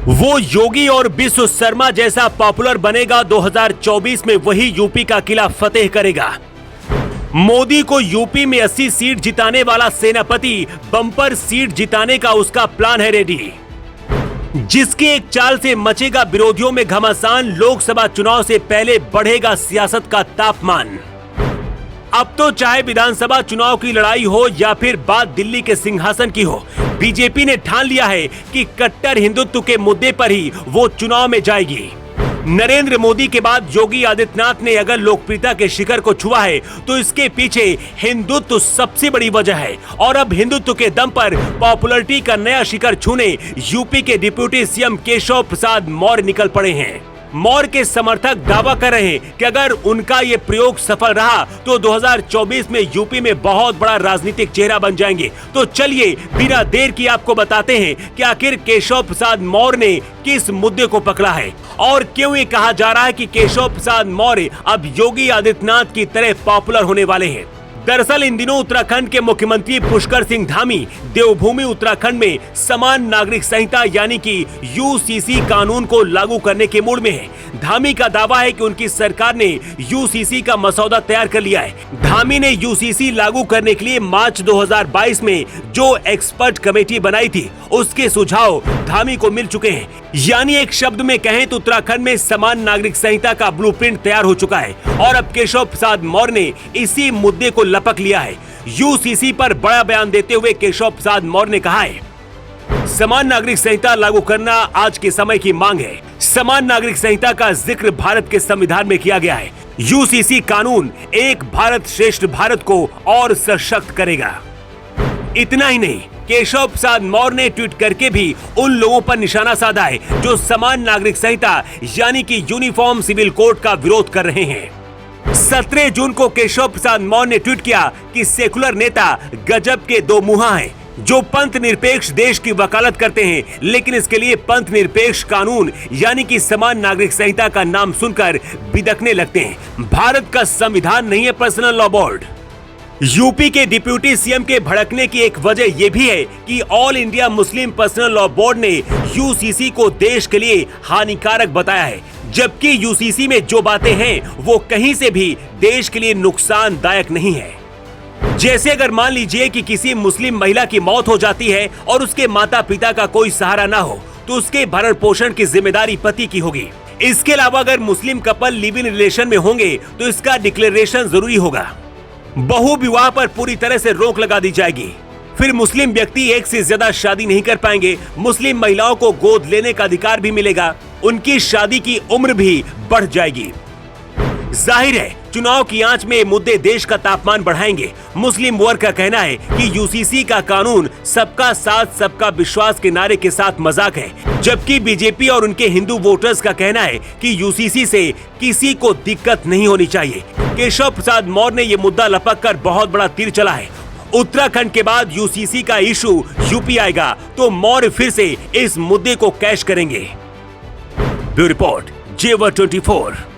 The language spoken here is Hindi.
वो योगी और बिस्व शर्मा जैसा पॉपुलर बनेगा 2024 में वही यूपी का किला फतेह करेगा। मोदी को यूपी में 80 सीट जिताने वाला सेनापति बम्पर सीट जिताने का उसका प्लान है रेडी। जिसकी एक चाल से मचेगा विरोधियों में घमासान, लोकसभा चुनाव से पहले बढ़ेगा सियासत का तापमान। अब तो चाहे विधानसभा चुनाव की लड़ाई हो या फिर बात दिल्ली के सिंहासन की हो, बीजेपी ने ठान लिया है कि कट्टर हिंदुत्व के मुद्दे पर ही वो चुनाव में जाएगी। नरेंद्र मोदी के बाद योगी आदित्यनाथ ने अगर लोकप्रियता के शिखर को छुआ है तो इसके पीछे हिंदुत्व सबसे बड़ी वजह है। और अब हिंदुत्व के दम पर पॉपुलैरिटी का नया शिखर छूने यूपी के डिप्टी सीएम केशव प्रसाद मौर्य निकल पड़े हैं। मौर्य के समर्थक दावा कर रहे हैं कि अगर उनका ये प्रयोग सफल रहा तो 2024 में यूपी में बहुत बड़ा राजनीतिक चेहरा बन जाएंगे। तो चलिए बिना देर किए आपको बताते हैं कि आखिर केशव प्रसाद मौर्य ने किस मुद्दे को पकड़ा है और क्यों ये कहा जा रहा है कि केशव प्रसाद मौर्य अब योगी आदित्यनाथ की तरह पॉपुलर होने वाले हैं। दरअसल इन दिनों उत्तराखंड के मुख्यमंत्री पुष्कर सिंह धामी देवभूमि उत्तराखंड में समान नागरिक संहिता यानी कि यूसीसी कानून को लागू करने के मूड में है। धामी का दावा है कि उनकी सरकार ने यूसीसी का मसौदा तैयार कर लिया है। धामी ने यूसीसी लागू करने के लिए मार्च 2022 में जो एक्सपर्ट कमेटी बनाई थी उसके सुझाव धामी को मिल चुके हैं। यानी एक शब्द में कहें तो उत्तराखंड में समान नागरिक संहिता का ब्लूप्रिंट तैयार हो चुका है और अब केशव प्रसाद मौर्य ने इसी मुद्दे को लपक लिया है। यूसीसी पर बड़ा बयान देते हुए केशव प्रसाद मौर्य ने कहा है, समान नागरिक संहिता लागू करना आज के समय की मांग है। समान नागरिक संहिता का जिक्र भारत के संविधान में किया गया है। यूसीसी कानून एक भारत श्रेष्ठ भारत को और सशक्त करेगा। इतना ही नहीं, केशव प्रसाद मौर्य ने ट्वीट करके भी उन लोगों पर निशाना साधा है जो समान नागरिक संहिता यानी कि यूनिफॉर्म सिविल कोड का विरोध कर रहे हैं। 17 जून को केशव प्रसाद मौर्य ने ट्वीट किया कि सेकुलर नेता गजब के दो मुहा हैं जो पंथ निरपेक्ष देश की वकालत करते हैं, लेकिन इसके लिए पंथ निरपेक्ष कानून यानी कि समान नागरिक संहिता का नाम सुनकर बिदकने लगते हैं। भारत का संविधान नहीं है पर्सनल लॉ बोर्ड। यूपी के डिप्टी सीएम के भड़कने की एक वजह यह भी है कि all India Muslim personal law board ने यूसीसी को देश के लिए हानिकारक बताया है, जबकि यूसीसी में जो बातें हैं वो कहीं से भी देश के लिए नुकसानदायक नहीं है। जैसे अगर मान लीजिए कि किसी मुस्लिम महिला की मौत हो जाती है और उसके माता पिता का कोई सहारा ना हो तो उसके भरण पोषण की जिम्मेदारी पति की होगी। इसके अलावा अगर मुस्लिम कपल लिव इन रिलेशन में होंगे तो इसका डिक्लेरेशन जरूरी होगा। बहु विवाह पर पूरी तरह से रोक लगा दी जाएगी। फिर मुस्लिम व्यक्ति एक से ज्यादा शादी नहीं कर पाएंगे। मुस्लिम महिलाओं को गोद लेने का अधिकार भी मिलेगा। उनकी शादी की उम्र भी बढ़ जाएगी। जाहिर है चुनाव की आंच में मुद्दे देश का तापमान बढ़ाएंगे। मुस्लिम वर्ग का कहना है कि यूसीसी का कानून सबका साथ सबका विश्वास के नारे के साथ मजाक है, जबकि बीजेपी और उनके हिंदू वोटर्स का कहना है कि यूसीसी से किसी को दिक्कत नहीं होनी चाहिए। केशव प्रसाद मौर्य ने ये मुद्दा लपक कर बहुत बड़ा तीर चला है। उत्तराखंड के बाद यूसीसी का इशू यूपी आएगा तो मौर्य फिर से इस मुद्दे को कैश करेंगे। ब्यूरो रिपोर्ट जेवर 24।